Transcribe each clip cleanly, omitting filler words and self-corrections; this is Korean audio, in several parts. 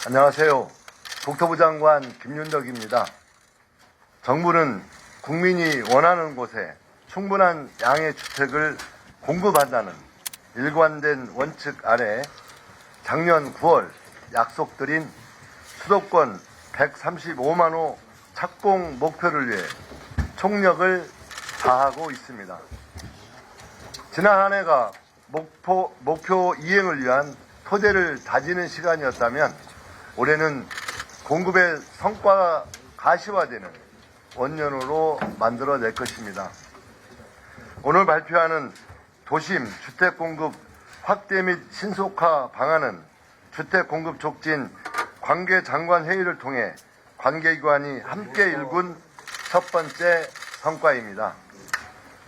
안녕하세요. 국토부 장관 김윤덕입니다. 정부는 국민이 원하는 곳에 충분한 양의 주택을 공급한다는 일관된 원칙 아래 작년 9월 약속드린 수도권 135만 호 착공 목표를 위해 총력을 다하고 있습니다. 지난 한 해가 목표 이행을 위한 토대를 다지는 시간이었다면 올해는 공급의 성과가 가시화되는 원년으로 만들어낼 것입니다. 오늘 발표하는 도심 주택공급 확대 및 신속화 방안은 주택공급 촉진 관계장관회의를 통해 관계기관이 함께 일군 첫 번째 성과입니다.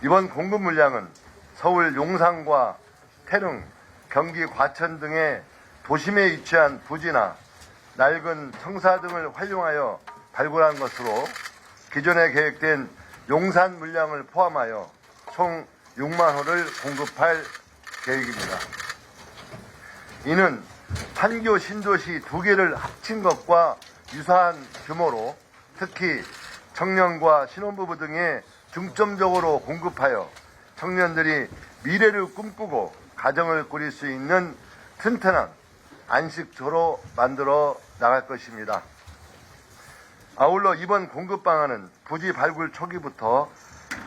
이번 공급 물량은 서울 용산과 태릉, 경기 과천 등의 도심에 위치한 부지나 낡은 청사 등을 활용하여 발굴한 것으로 기존에 계획된 용산 물량을 포함하여 총 6만 호를 공급할 계획입니다. 이는 판교 신도시 2개를 합친 것과 유사한 규모로 특히 청년과 신혼부부 등에 중점적으로 공급하여 청년들이 미래를 꿈꾸고 가정을 꾸릴 수 있는 튼튼한 안식처로 만들어 나갈 것입니다. 아울러 이번 공급 방안은 부지 발굴 초기부터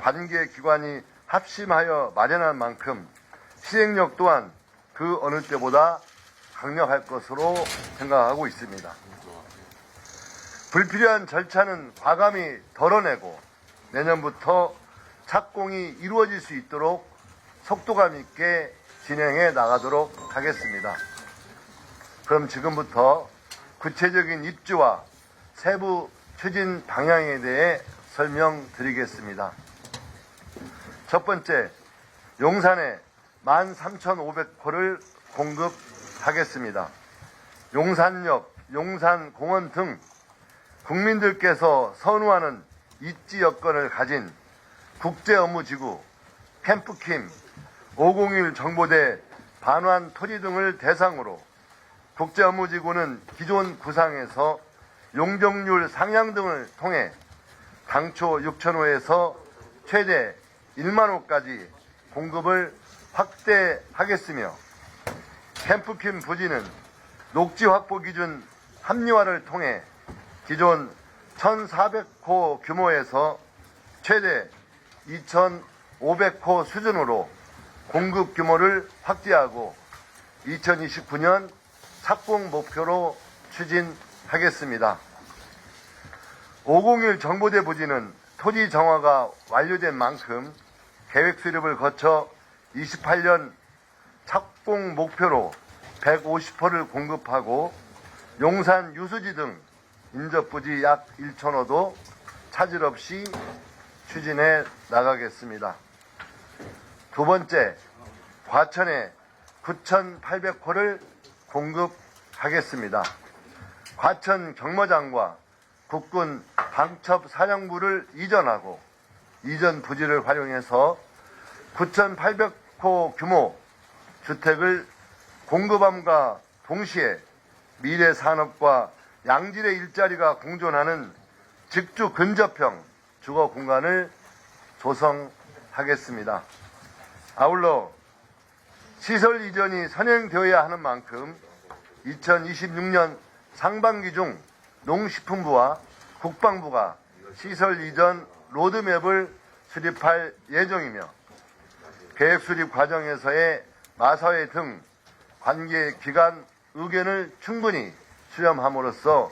관계기관이 합심하여 마련한 만큼 시행력 또한 그 어느 때보다 강력할 것으로 생각하고 있습니다. 불필요한 절차는 과감히 덜어내고 내년부터 착공이 이루어질 수 있도록 속도감 있게 진행해 나가도록 하겠습니다. 그럼 지금부터 구체적인 입지와 세부 추진 방향에 대해 설명드리겠습니다. 첫 번째, 용산에 13,500호를 공급하겠습니다. 용산역, 용산공원 등 국민들께서 선호하는 입지 여건을 가진 국제업무지구, 캠프킴, 501 정보대, 반환 토지 등을 대상으로 국제업무지구는 기존 구상에서 용적률 상향 등을 통해 당초 6,000호에서 최대 1만 호까지 공급을 확대하겠으며 캠프킴 부지는 녹지 확보 기준 합리화를 통해 기존 1,400호 규모에서 최대 2,500호 수준으로 공급 규모를 확대하고 2029년 착공 목표로 추진하겠습니다. 501 정보대 부지는 토지 정화가 완료된 만큼 계획 수립을 거쳐 28년 착공 목표로 150호를 공급하고 용산 유수지 등 인접부지 약 1,000호도 차질 없이 추진해 나가겠습니다. 두 번째, 과천에 9,800호를 공급하겠습니다. 과천 경머장과 국군 방첩사령부를 이전하고 이전 부지를 활용해서 9,800호 규모 주택을 공급함과 동시에 미래 산업과 양질의 일자리가 공존하는 직주 근접형 주거 공간을 조성하겠습니다. 아울러 시설 이전이 선행되어야 하는 만큼 2026년 상반기 중 농식품부와 국방부가 시설 이전 로드맵을 수립할 예정이며 계획 수립 과정에서의 마사회 등 관계기관 의견을 충분히 수렴함으로써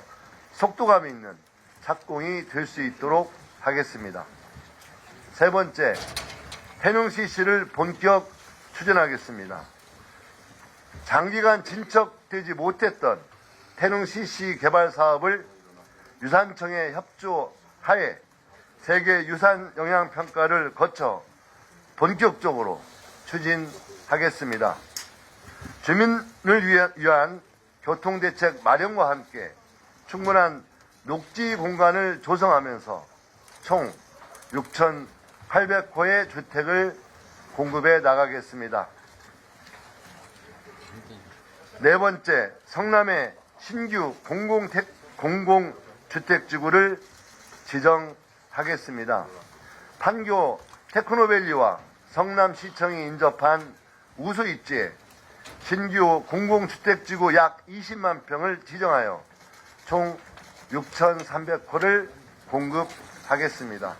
속도감 있는 착공이 될 수 있도록 하겠습니다. 세 번째, 태릉 CC를 본격 추진하겠습니다. 장기간 진척되지 못했던 태릉 CC 개발 사업을 유산청의 협조하에 세계 유산 영향 평가를 거쳐 본격적으로 추진하겠습니다. 주민을 위한 교통대책 마련과 함께 충분한 녹지 공간을 조성하면서 총 6,800호의 주택을 공급해 나가겠습니다. 네 번째, 성남의 신규 공공주택지구를 지정하겠습니다. 판교 테크노밸리와 성남시청이 인접한 우수 입지에 신규 공공주택지구 약 20만 평을 지정하여 총 6,300호를 공급하겠습니다.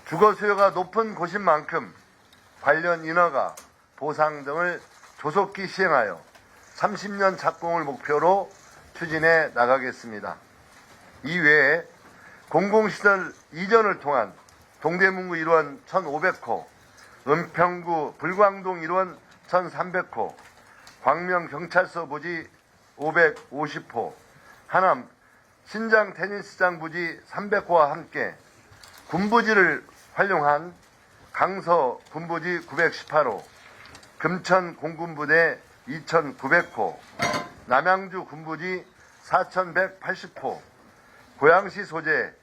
주거 수요가 높은 곳인 만큼 관련 인허가, 보상 등을 조속히 시행하여 30년 착공을 목표로 추진해 나가겠습니다. 이외에 공공시설 이전을 통한 동대문구 1원 1,500호, 은평구 불광동 1원 1,300호, 광명경찰서 부지 550호, 하남 신장 테니스장 부지 300호와 함께 군부지를 활용한 강서 군부지 918호, 금천 공군부대 2,900호, 남양주 군부지 4,180호, 고양시 소재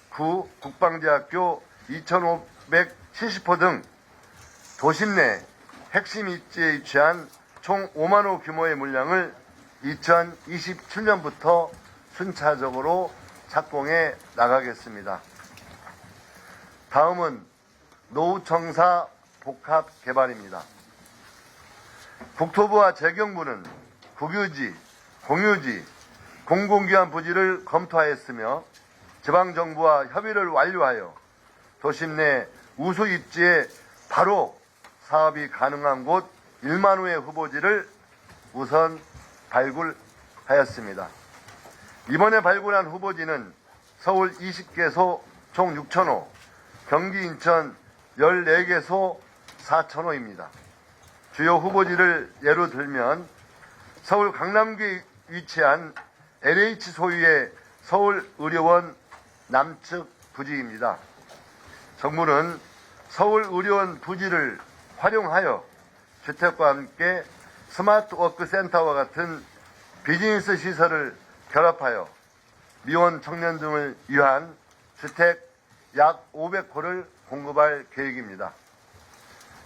구 국방대학교 2,570호 등 도심 내 핵심 입지에 위치한 총 5만 호 규모의 물량을 2027년부터 순차적으로 착공해 나가겠습니다. 다음은 노후청사 복합개발입니다. 국토부와 재경부는 국유지, 공유지, 공공기관 부지를 검토하였으며 지방정부와 협의를 완료하여 도심 내 우수 입지에 바로 사업이 가능한 곳 1만 호의 후보지를 우선 발굴하였습니다. 이번에 발굴한 후보지는 서울 20개소 총 6,000호, 경기 인천 14개소 4,000호입니다. 주요 후보지를 예로 들면 서울 강남구에 위치한 LH 소유의 서울의료원 남측 부지입니다. 정부는 서울의료원 부지를 활용하여 주택과 함께 스마트워크 센터와 같은 비즈니스 시설을 결합하여 미혼 청년 등을 위한 주택 약 500호를 공급할 계획입니다.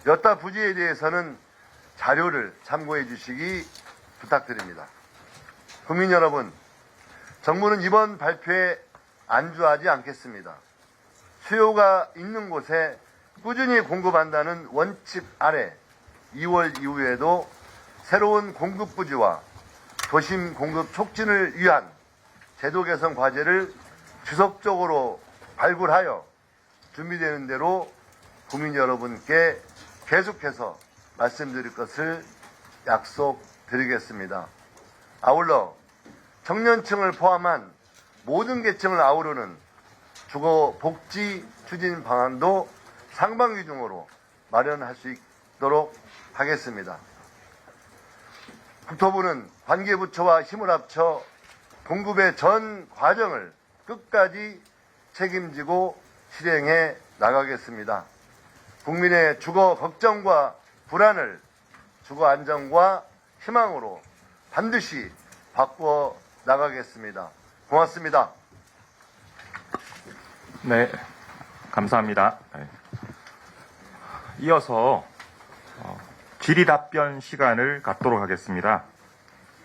여타 부지에 대해서는 자료를 참고해 주시기 부탁드립니다. 국민 여러분, 정부는 이번 발표에 안주하지 않겠습니다. 수요가 있는 곳에 꾸준히 공급한다는 원칙 아래 2월 이후에도 새로운 공급 부지와 도심 공급 촉진을 위한 제도 개선 과제를 지속적으로 발굴하여 준비되는 대로 국민 여러분께 계속해서 말씀드릴 것을 약속드리겠습니다. 아울러 청년층을 포함한 모든 계층을 아우르는 주거 복지 추진 방안도 상반기 중으로 마련할 수 있도록 하겠습니다. 국토부는 관계부처와 힘을 합쳐 공급의 전 과정을 끝까지 책임지고 실행해 나가겠습니다. 국민의 주거 걱정과 불안을 주거 안정과 희망으로 반드시 바꿔 나가겠습니다. 고맙습니다. 네, 감사합니다. 네. 이어서 질의 답변 시간을 갖도록 하겠습니다.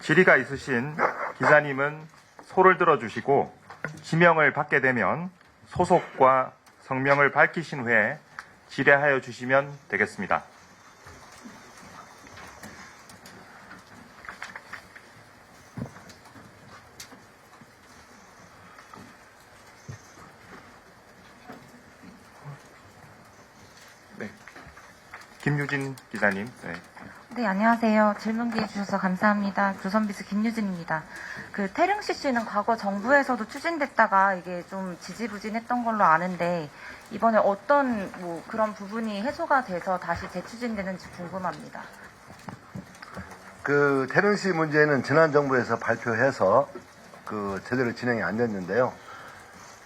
질의가 있으신 기자님은 소를 들어주시고 지명을 받게 되면 소속과 성명을 밝히신 후에 질의하여 주시면 되겠습니다. 네, 김유진 기자님. 네, 안녕하세요. 질문 기회 주셔서 감사합니다. 조선비스 김유진입니다. 그 태릉 CC는 과거 정부에서도 추진됐다가 이게 좀 지지부진했던 걸로 아는데 이번에 어떤 그런 부분이 해소가 돼서 다시 재추진되는지 궁금합니다. 그 태릉시 문제는 지난 정부에서 발표해서 제대로 진행이 안 됐는데요.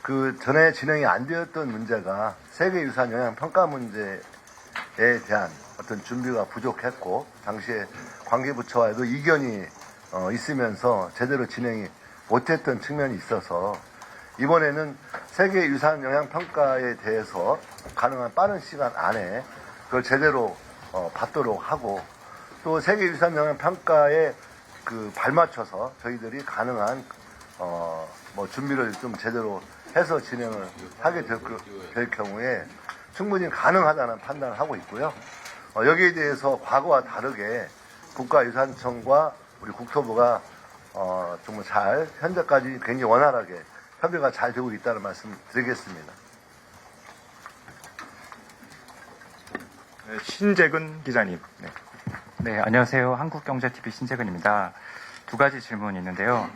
그 전에 진행이 안 되었던 문제가 세계유산 영향 평가 문제에 대한 어떤 준비가 부족했고 당시에 관계부처와도 이견이 있으면서 제대로 진행이 못했던 측면이 있어서 이번에는 세계유산 영향평가에 대해서 가능한 빠른 시간 안에 그걸 제대로 받도록 하고 또 세계유산 영향평가에 그 발맞춰서 저희들이 가능한 뭐 준비를 좀 제대로 해서 진행을 하게 될 경우에 충분히 가능하다는 판단을 하고 있고요. 여기에 대해서 과거와 다르게 국가유산청과 우리 국토부가 정말 잘 현재까지 굉장히 원활하게 협의가 잘 되고 있다는 말씀 드리겠습니다. 네, 신재근 기자님. 네. 네, 안녕하세요. 한국경제TV 신재근입니다. 두 가지 질문이 있는데요.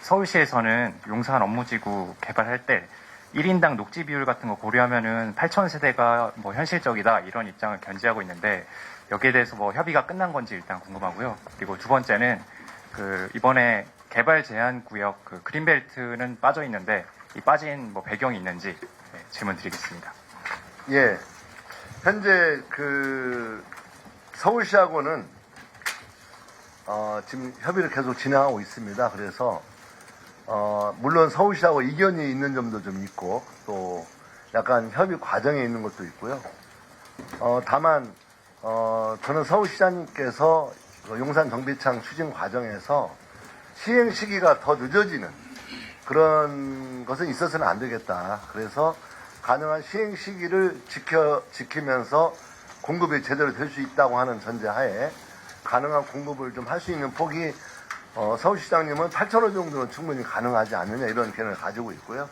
서울시에서는 용산 업무지구 개발할 때 1인당 녹지 비율 같은 거 고려하면은 8,000세대가 뭐 현실적이다 이런 입장을 견지하고 있는데 여기에 대해서 뭐 협의가 끝난 건지 일단 궁금하고요. 그리고 두 번째는 이번에 개발 제한 구역 그린벨트는 빠져 있는데 이 빠진 뭐 배경이 있는지 질문 드리겠습니다. 예. 현재 서울시하고는 지금 협의를 계속 진행하고 있습니다. 그래서 물론 서울시하고 이견이 있는 점도 좀 있고 또 약간 협의 과정에 있는 것도 있고요. 다만 저는 서울시장님께서 용산 정비창 추진 과정에서 시행 시기가 더 늦어지는 그런 것은 있어서는 안 되겠다. 그래서 가능한 시행 시기를 지키면서 공급이 제대로 될 수 있다고 하는 전제하에 가능한 공급을 좀 할 수 있는 폭이 서울시장님은 8,000호 정도는 충분히 가능하지 않느냐 이런 견해를 가지고 있고요.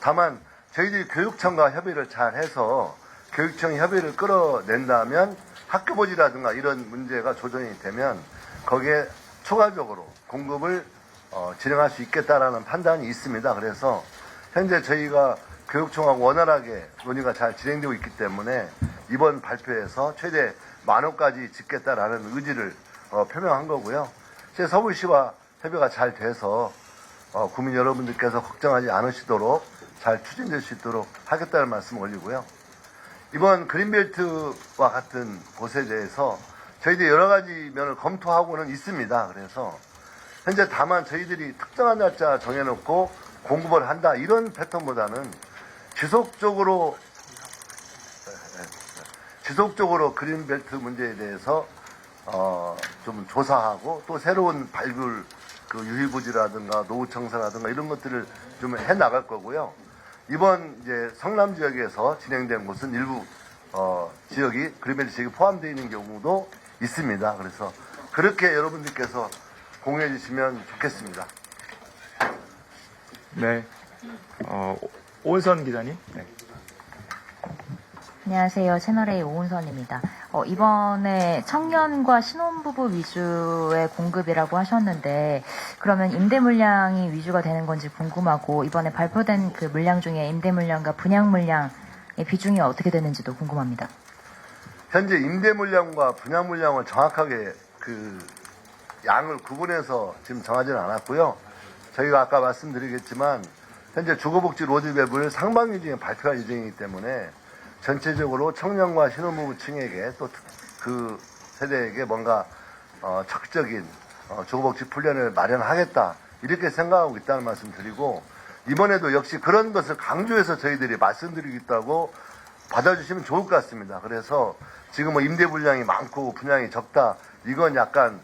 다만 저희들이 교육청과 협의를 잘 해서 교육청이 협의를 끌어낸다면 학교보지라든가 이런 문제가 조정이 되면 거기에 추가적으로 공급을 진행할 수 있겠다라는 판단이 있습니다. 그래서 현재 저희가 교육청하고 원활하게 논의가 잘 진행되고 있기 때문에 이번 발표에서 최대 10,000호까지 짓겠다라는 의지를 표명한 거고요. 제 서울시와 협의가 잘 돼서 국민 여러분들께서 걱정하지 않으시도록 잘 추진될 수 있도록 하겠다는 말씀 올리고요. 이번 그린벨트와 같은 곳에 대해서 저희들이 여러 가지 면을 검토하고는 있습니다. 그래서 현재 다만 저희들이 특정한 날짜 정해놓고 공급을 한다 이런 패턴보다는 지속적으로 그린벨트 문제에 대해서 좀 조사하고 또 새로운 발굴 유희부지라든가 노후청사라든가 이런 것들을 좀 해 나갈 거고요. 이번 이제 성남 지역에서 진행된 곳은 일부 지역이 그린벨트 지역이 포함되어 있는 경우도 있습니다. 그래서 그렇게 여러분들께서 공유해 주시면 좋겠습니다. 네. 오은선 기자님. 네. 안녕하세요. 채널A 오은선입니다. 이번에 청년과 신혼부부 위주의 공급이라고 하셨는데 그러면 임대 물량이 위주가 되는 건지 궁금하고 이번에 발표된 그 물량 중에 임대 물량과 분양 물량의 비중이 어떻게 되는지도 궁금합니다. 현재 임대 물량과 분양 물량을 정확하게 양을 구분해서 지금 정하지는 않았고요. 저희가 아까 말씀드리겠지만 현재 주거복지 로드맵을 상반기 중에 발표할 예정이기 때문에 전체적으로 청년과 신혼부부층에게 또 그 세대에게 뭔가 적극적인 주거복지 플랜을 마련하겠다 이렇게 생각하고 있다는 말씀 드리고 이번에도 역시 그런 것을 강조해서 저희들이 말씀드리겠다고 받아주시면 좋을 것 같습니다. 그래서 지금 뭐 임대 물량이 많고 분양이 적다 이건 약간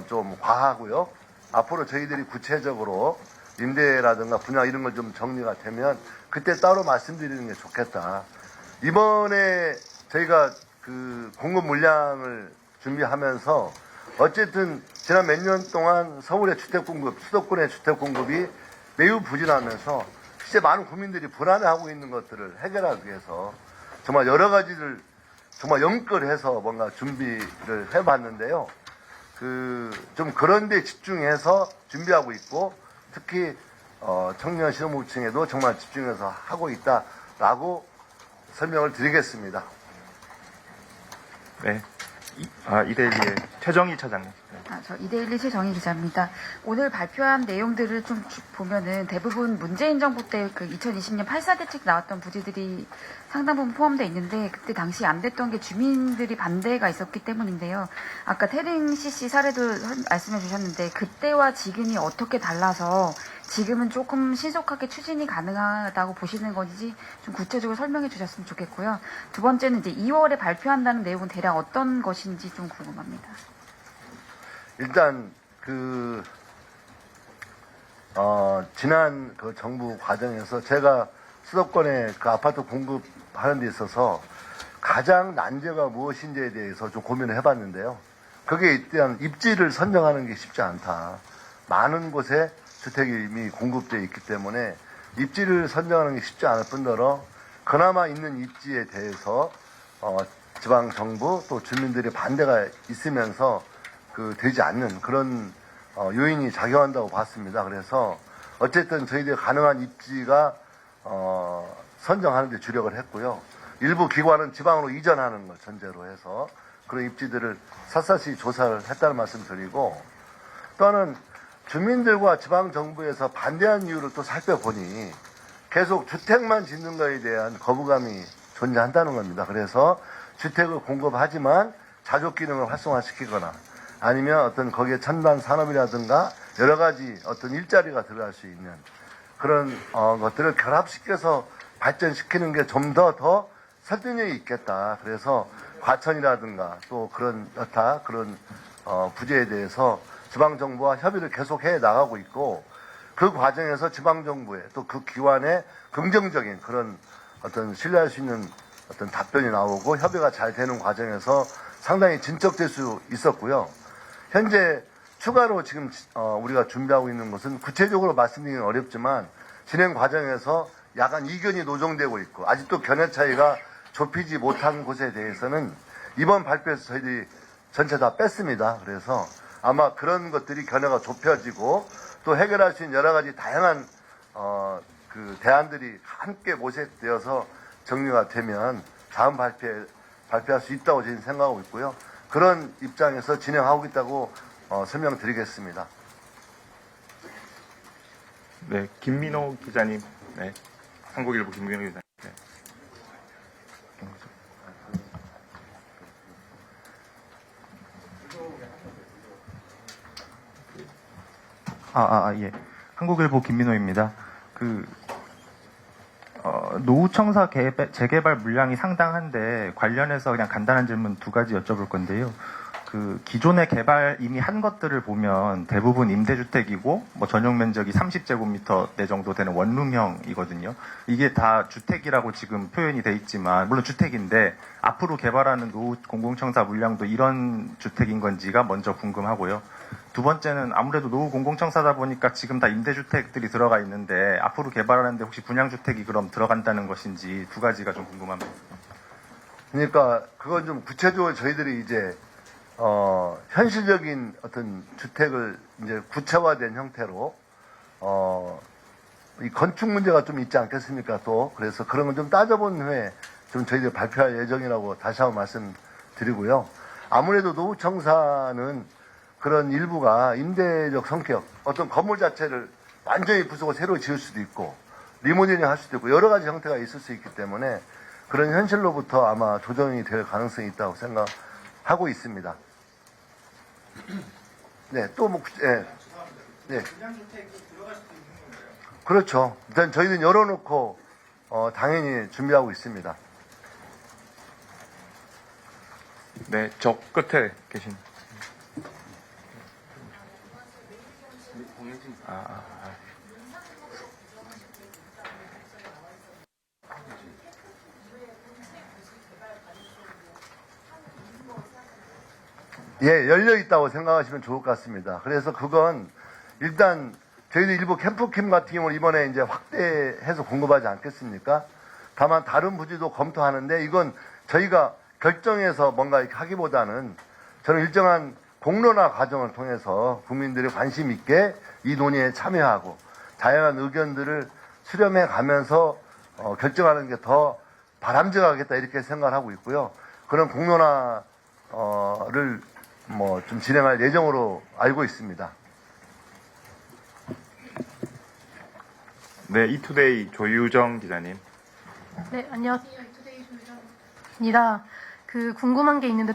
좀 과하고요. 앞으로 저희들이 구체적으로 임대라든가 분양 이런 걸 좀 정리가 되면 그때 따로 말씀드리는 게 좋겠다. 이번에 저희가 공급 물량을 준비하면서 어쨌든 지난 몇 년 동안 서울의 주택 공급, 수도권의 주택 공급이 매우 부진하면서 실제 많은 국민들이 불안해하고 있는 것들을 해결하기 위해서 정말 여러 가지를 정말 연끌해서 뭔가 준비를 해봤는데요. 좀 그런 데 집중해서 준비하고 있고 특히 청년 신혼부부층에도 정말 집중해서 하고 있다라고 설명을 드리겠습니다. 네. 이데일리의 최정희 차장님. 네. 저 이데일리 최정희 기자입니다. 오늘 발표한 내용들을 좀 보면은 대부분 문재인 정부 때 2020년 8.4 대책 나왔던 부지들이 상당 부분 포함되어 있는데 그때 당시 안 됐던 게 주민들이 반대가 있었기 때문인데요. 아까 태릉 CC 사례도 말씀해 주셨는데 그때와 지금이 어떻게 달라서 지금은 조금 신속하게 추진이 가능하다고 보시는 건지 좀 구체적으로 설명해 주셨으면 좋겠고요. 두 번째는 이제 2월에 발표한다는 내용은 대략 어떤 것인지 좀 궁금합니다. 일단 지난 그 정부 과정에서 제가 수도권에 그 아파트 공급하는 데 있어서 가장 난제가 무엇인지에 대해서 좀 고민을 해봤는데요. 그게 일단 입지를 선정하는 게 쉽지 않다. 많은 곳에 주택이 이미 공급되어 있기 때문에 입지를 선정하는 게 쉽지 않을 뿐더러 그나마 있는 입지에 대해서 지방 정부 또 주민들의 반대가 있으면서 되지 않는 그런 요인이 작용한다고 봤습니다. 그래서 어쨌든 저희들이 가능한 입지가 선정하는 데 주력을 했고요. 일부 기관은 지방으로 이전하는 걸 전제로 해서 그런 입지들을 샅샅이 조사를 했다는 말씀 드리고, 또는 주민들과 지방정부에서 반대한 이유를 또 살펴보니 계속 주택만 짓는 것에 대한 거부감이 존재한다는 겁니다. 그래서 주택을 공급하지만 자족 기능을 활성화시키거나 아니면 어떤 거기에 첨단 산업이라든가 여러 가지 어떤 일자리가 들어갈 수 있는 그런 것들을 결합시켜서 발전시키는 게 좀 더 설득력이 있겠다. 그래서 과천이라든가 또 그런 여타 그런 부재에 대해서 지방정부와 협의를 계속해 나가고 있고, 그 과정에서 지방정부의 또 그 기관의 긍정적인 그런 어떤 신뢰할 수 있는 어떤 답변이 나오고 협의가 잘 되는 과정에서 상당히 진척될 수 있었고요. 현재 추가로 지금 우리가 준비하고 있는 것은 구체적으로 말씀드리기는 어렵지만 진행 과정에서 약간 이견이 노정되고 있고 아직도 견해 차이가 좁히지 못한 곳에 대해서는 이번 발표에서 저희들이 전체 다 뺐습니다. 그래서 아마 그런 것들이 견해가 좁혀지고 또 해결할 수 있는 여러 가지 다양한 그 대안들이 함께 모색되어서 정리가 되면 다음 발표할 수 있다고 저희는 생각하고 있고요. 그런 입장에서 진행하고 있다고 설명드리겠습니다. 네, 김민호 기자님. 네, 한국일보 김민호 기자님. 네. 예. 한국일보 김민호입니다. 노후청사 재개발 물량이 상당한데 관련해서 그냥 간단한 질문 두 가지 여쭤볼 건데요. 기존의 개발 이미 한 것들을 보면 대부분 임대주택이고 뭐 전용 면적이 30제곱미터 내 정도 되는 원룸형이거든요. 이게 다 주택이라고 지금 표현이 돼 있지만 물론 주택인데 앞으로 개발하는 노후 공공청사 물량도 이런 주택인 건지가 먼저 궁금하고요. 두 번째는 아무래도 노후 공공청사다 보니까 지금 다 임대주택들이 들어가 있는데 앞으로 개발하는데 혹시 분양주택이 그럼 들어간다는 것인지 두 가지가 좀 궁금합니다. 그러니까 그건 좀 구체적으로 저희들이 이제 현실적인 어떤 주택을 이제 구체화된 형태로 이 건축 문제가 좀 있지 않겠습니까? 또 그래서 그런 건 좀 따져본 후에 좀 저희들 발표할 예정이라고 다시 한번 말씀드리고요. 아무래도 노후청사는 그런 일부가 임대적 성격, 어떤 건물 자체를 완전히 부수고 새로 지을 수도 있고 리모델링 할 수도 있고 여러 가지 형태가 있을 수 있기 때문에 그런 현실로부터 아마 조정이 될 가능성이 있다고 생각하고 있습니다. 네, 또 뭐, 네. 그렇죠. 일단 저희는 열어놓고 당연히 준비하고 있습니다. 네, 저 끝에 계신. 예, 열려 있다고 생각하시면 좋을 것 같습니다. 그래서 그건 일단 저희들 일부 캠프킴 같은 경우는 이번에 이제 확대해서 공급하지 않겠습니까? 다만 다른 부지도 검토하는데 이건 저희가 결정해서 뭔가 이렇게 하기보다는 저는 일정한 공론화 과정을 통해서 국민들이 관심 있게 이 논의에 참여하고 다양한 의견들을 수렴해 가면서 결정하는 게 더 바람직하겠다 이렇게 생각을 하고 있고요. 그런 공론화를 뭐 좀 진행할 예정으로 알고 있습니다. 네, 이투데이 조유정 기자님. 네, 안녕하세요. 이투데이 조유정입니다. 궁금한 게 있는데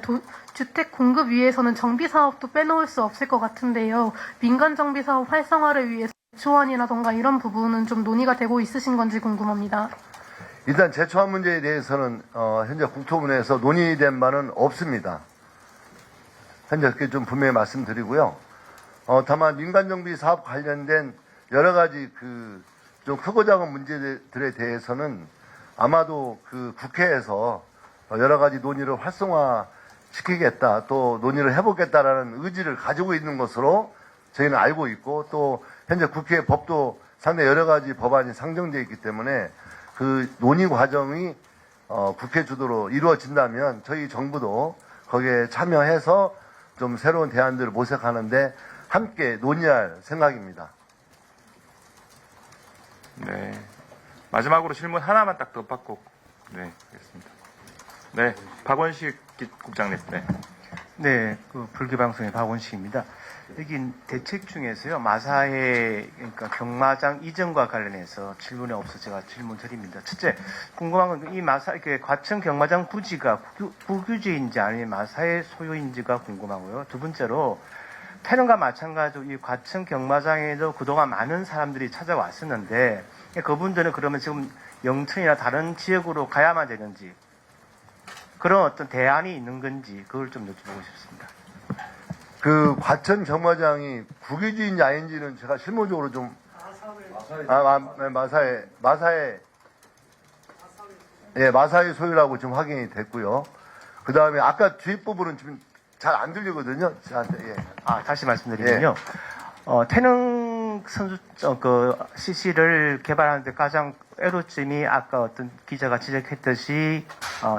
주택 공급 위해서는 정비 사업도 빼놓을 수 없을 것 같은데요. 민간 정비 사업 활성화를 위해서 소환이라던가 이런 부분은 좀 논의가 되고 있으신 건지 궁금합니다. 일단 제초안 문제에 대해서는 현재 국토부에서 논의된 바는 없습니다. 현재 그렇게 좀 분명히 말씀드리고요. 다만 민간정비 사업 관련된 여러 가지 좀 크고 작은 문제들에 대해서는 아마도 국회에서 여러 가지 논의를 활성화시키겠다, 또 논의를 해보겠다라는 의지를 가지고 있는 것으로 저희는 알고 있고, 또 현재 국회 법도 상당히 여러 가지 법안이 상정되어 있기 때문에 그 논의 과정이 국회 주도로 이루어진다면 저희 정부도 거기에 참여해서 좀 새로운 대안들을 모색하는데 함께 논의할 생각입니다. 네. 마지막으로 질문 하나만 딱 더 받고, 네, 하겠습니다. 네, 박원식 국장님, 네. 네, 불교방송의 박원식입니다. 여기 대책 중에서요, 마사회, 그러니까 경마장 이전과 관련해서 질문이 없어서 제가 질문 드립니다. 첫째, 궁금한 건 이 이렇게 과천 경마장 부지가 국유지인지 아니면 마사회 소유인지가 궁금하고요. 두 번째로, 태릉과 마찬가지로 이 과천 경마장에도 그동안 많은 사람들이 찾아왔었는데, 그분들은 그러면 지금 영천이나 다른 지역으로 가야만 되는지, 그런 어떤 대안이 있는 건지, 그걸 좀 여쭤보고 싶습니다. 과천 경마장이 국유지인지 아닌지는 제가 실무적으로 좀 마사회 소유라고 좀 확인이 됐고요. 그 다음에 아까 뒷부분은 좀 잘 안 들리거든요. 저한테. 예. 다시 말씀드리면요. 태릉 선수 CC를 개발하는데 가장 애로점이 아까 어떤 기자가 지적했듯이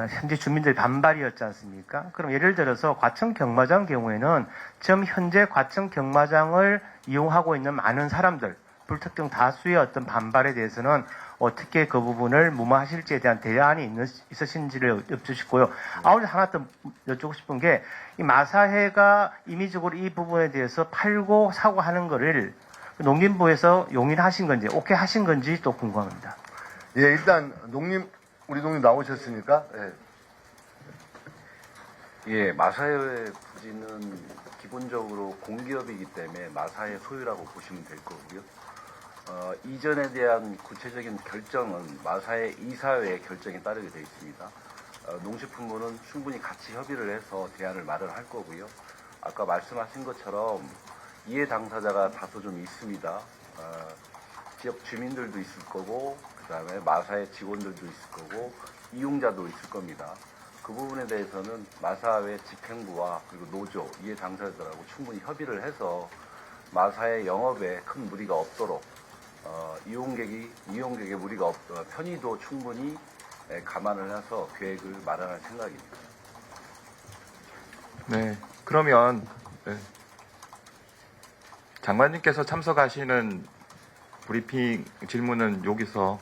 현재 주민들의 반발이었지 않습니까? 그럼 예를 들어서 과천 경마장 경우에는 지금 현재 과천 경마장을 이용하고 있는 많은 사람들, 불특정 다수의 어떤 반발에 대해서는 어떻게 그 부분을 무마하실지에 대한 대안이 있으신지를 여쭙고요. 아울러 하나 더 여쭙고 싶은 게 이 마사회가 임의적으로 이 부분에 대해서 팔고 사고 하는 거를 농림부에서 용인을 하신 건지, 오케이 하신 건지 또 궁금합니다. 예, 일단 우리 농림 나오셨으니까. 예. 예, 마사회 부지는 기본적으로 공기업이기 때문에 마사회 소유라고 보시면 될 거고요. 이전에 대한 구체적인 결정은 마사회 이사회의 결정에 따르게 되어 있습니다. 농식품부는 충분히 같이 협의를 해서 대안을 마련할 거고요. 아까 말씀하신 것처럼 이해 당사자가 다소 좀 있습니다. 지역 주민들도 있을 거고, 그 다음에 마사회 직원들도 있을 거고, 이용자도 있을 겁니다. 그 부분에 대해서는 마사회 집행부와 그리고 노조, 이해 당사자들하고 충분히 협의를 해서 마사회 영업에 큰 무리가 없도록 이용객의 무리가 편의도 충분히 감안을 해서 계획을 마련할 생각입니다. 네, 그러면 장관님께서 참석하시는 브리핑 질문은 여기서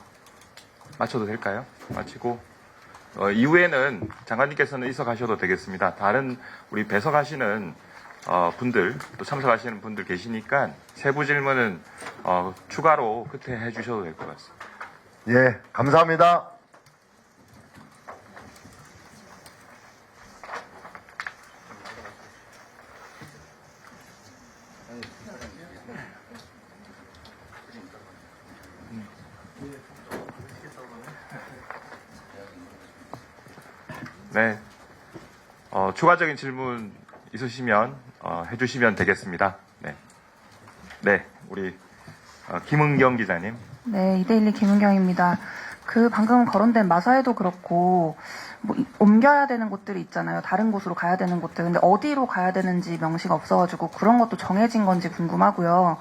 마쳐도 될까요? 마치고 이후에는 장관님께서는 있어 가셔도 되겠습니다. 다른 우리 배석하시는 분들, 또 참석하시는 분들 계시니까 세부 질문은 추가로 끝에 해주셔도 될 것 같습니다. 예, 감사합니다. 네, 추가적인 질문 있으시면 해주시면 되겠습니다. 네, 네, 우리 김은경 기자님. 네, 이데일리 김은경입니다. 방금 거론된 마사회도 그렇고 옮겨야 되는 곳들이 있잖아요. 다른 곳으로 가야 되는 곳들. 근데 어디로 가야 되는지 명시가 없어가지고 그런 것도 정해진 건지 궁금하고요.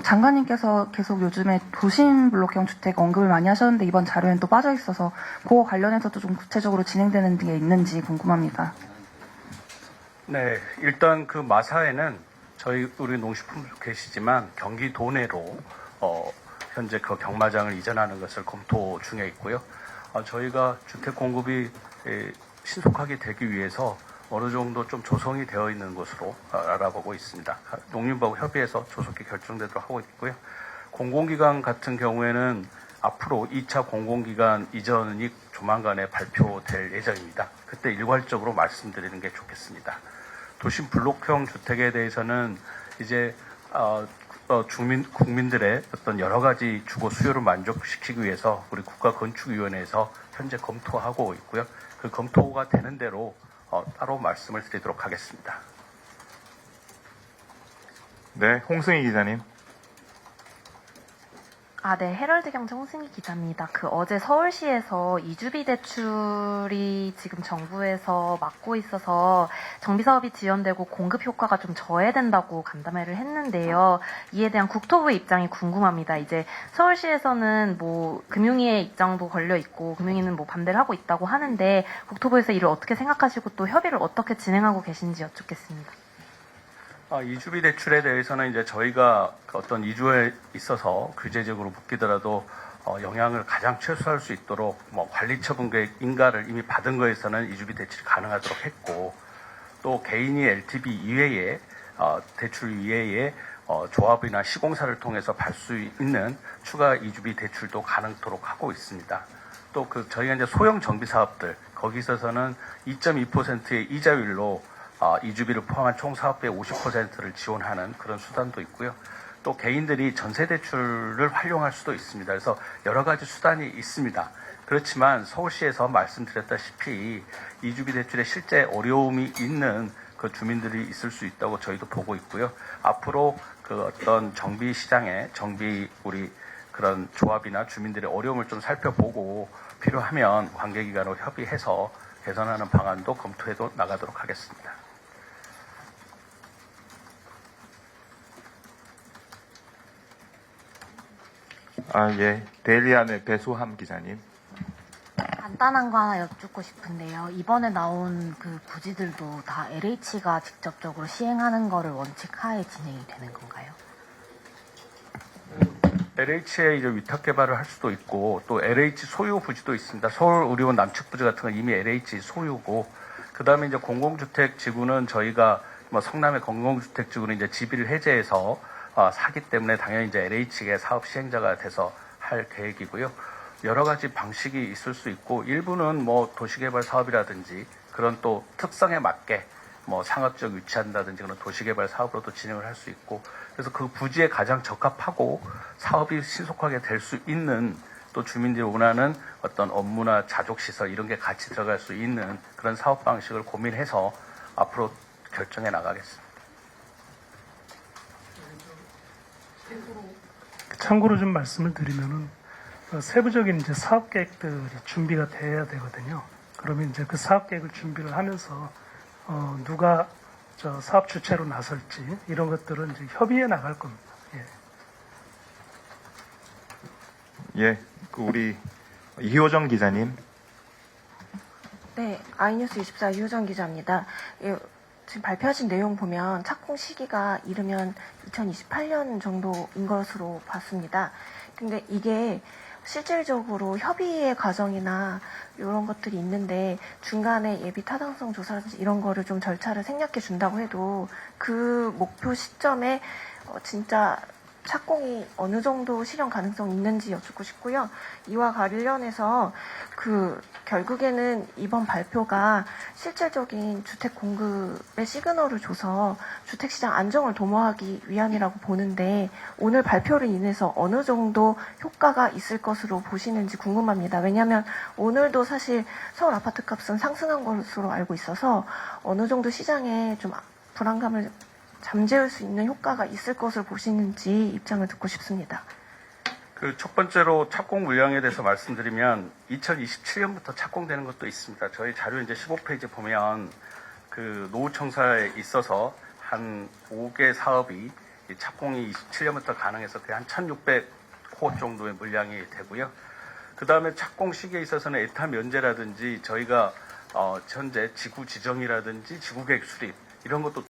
장관님께서 계속 요즘에 도심 블록형 주택 언급을 많이 하셨는데 이번 자료에는 또 빠져 있어서 그거 관련해서도 좀 구체적으로 진행되는 게 있는지 궁금합니다. 네, 일단 마사회는 우리 농식품도 계시지만 경기도 내로 현재 경마장을 이전하는 것을 검토 중에 있고요. 저희가 주택 공급이 신속하게 되기 위해서 어느 정도 좀 조성이 되어 있는 것으로 알아보고 있습니다. 농림부하고 협의해서 조속히 결정되도록 하고 있고요. 공공기관 같은 경우에는 앞으로 2차 공공기관 이전이 조만간에 발표될 예정입니다. 그때 일괄적으로 말씀드리는 게 좋겠습니다. 도심 블록형 주택에 대해서는 이제 국민들의 어떤 여러 가지 주거 수요를 만족시키기 위해서 우리 국가건축위원회에서 현재 검토하고 있고요. 그 검토가 되는 대로 따로 말씀을 드리도록 하겠습니다. 네, 홍승희 기자님. 네, 헤럴드 경제 홍승희 기자입니다. 어제 서울시에서 이주비 대출이 지금 정부에서 막고 있어서 정비 사업이 지연되고 공급 효과가 좀 저해된다고 간담회를 했는데요. 이에 대한 국토부의 입장이 궁금합니다. 이제 서울시에서는 금융위의 입장도 걸려 있고 금융위는 반대를 하고 있다고 하는데 국토부에서 이를 어떻게 생각하시고 또 협의를 어떻게 진행하고 계신지 여쭙겠습니다. 이주비 대출에 대해서는 이제 저희가 어떤 이주에 있어서 규제적으로 묶이더라도 영향을 가장 최소화할 수 있도록 관리 처분 계획 인가를 이미 받은 거에서는 이주비 대출이 가능하도록 했고, 또 개인이 LTV 이외에 대출 이외에 조합이나 시공사를 통해서 받을 수 있는 추가 이주비 대출도 가능토록 하고 있습니다. 또 저희가 이제 소형 정비 사업들 거기 있어서는 2.2%의 이자율로 이주비를 포함한 총 사업비의 50%를 지원하는 그런 수단도 있고요. 또 개인들이 전세대출을 활용할 수도 있습니다. 그래서 여러 가지 수단이 있습니다. 그렇지만 서울시에서 말씀드렸다시피 이주비 대출에 실제 어려움이 있는 그 주민들이 있을 수 있다고 저희도 보고 있고요. 앞으로 어떤 정비 시장에 우리 그런 조합이나 주민들의 어려움을 좀 살펴보고 필요하면 관계기관으로 협의해서 개선하는 방안도 검토해도 나가도록 하겠습니다. 예. 데일리안의 배수함 기자님. 간단한 거 하나 여쭙고 싶은데요. 이번에 나온 부지들도 다 LH가 직접적으로 시행하는 거를 원칙하에 진행이 되는 건가요? LH의 이제 위탁 개발을 할 수도 있고, 또 LH 소유 부지도 있습니다. 서울의료원 남측 부지 같은 건 이미 LH 소유고, 그 다음에 이제 공공주택 지구는 저희가 성남의 공공주택 지구는 이제 지비를 해제해서 사기 때문에 당연히 이제 LH의 사업 시행자가 돼서 할 계획이고요. 여러 가지 방식이 있을 수 있고, 일부는 도시개발 사업이라든지 그런 또 특성에 맞게 상업적 유치한다든지 그런 도시개발 사업으로도 진행을 할 수 있고, 그래서 그 부지에 가장 적합하고 사업이 신속하게 될 수 있는, 또 주민들이 원하는 어떤 업무나 자족시설 이런 게 같이 들어갈 수 있는 그런 사업 방식을 고민해서 앞으로 결정해 나가겠습니다. 참고로 좀 말씀을 드리면은 세부적인 이제 사업 계획들이 준비가 돼야 되거든요. 그러면 이제 그 사업 계획을 준비를 하면서 누가 사업 주체로 나설지 이런 것들은 이제 협의해 나갈 겁니다. 예. 우리 이효정 기자님. 네, 아이뉴스 24 이효정 기자입니다. 지금 발표하신 내용 보면 착공 시기가 이르면 2028년 정도인 것으로 봤습니다. 근데 이게 실질적으로 협의의 과정이나 이런 것들이 있는데 중간에 예비 타당성 조사라든지 이런 거를 좀 절차를 생략해 준다고 해도 그 목표 시점에 진짜 착공이 어느 정도 실현 가능성이 있는지 여쭙고 싶고요. 이와 관련해서 결국에는 이번 발표가 실질적인 주택 공급의 시그널을 줘서 주택시장 안정을 도모하기 위함이라고 보는데 오늘 발표를 인해서 어느 정도 효과가 있을 것으로 보시는지 궁금합니다. 왜냐하면 오늘도 사실 서울 아파트 값은 상승한 것으로 알고 있어서 어느 정도 시장에 좀 불안감을 잠재울 수 있는 효과가 있을 것으로 보시는지 입장을 듣고 싶습니다. 첫 번째로 착공 물량에 대해서 말씀드리면 2027년부터 착공되는 것도 있습니다. 저희 자료 이제 15페이지 보면 노후청사에 있어서 한 5개 사업이 착공이 27년부터 가능해서 한 1,600호 정도의 물량이 되고요. 그 다음에 착공 시기에 있어서는 에타 면제라든지 저희가 현재 지구 지정이라든지 지구 계획 수립 이런 것도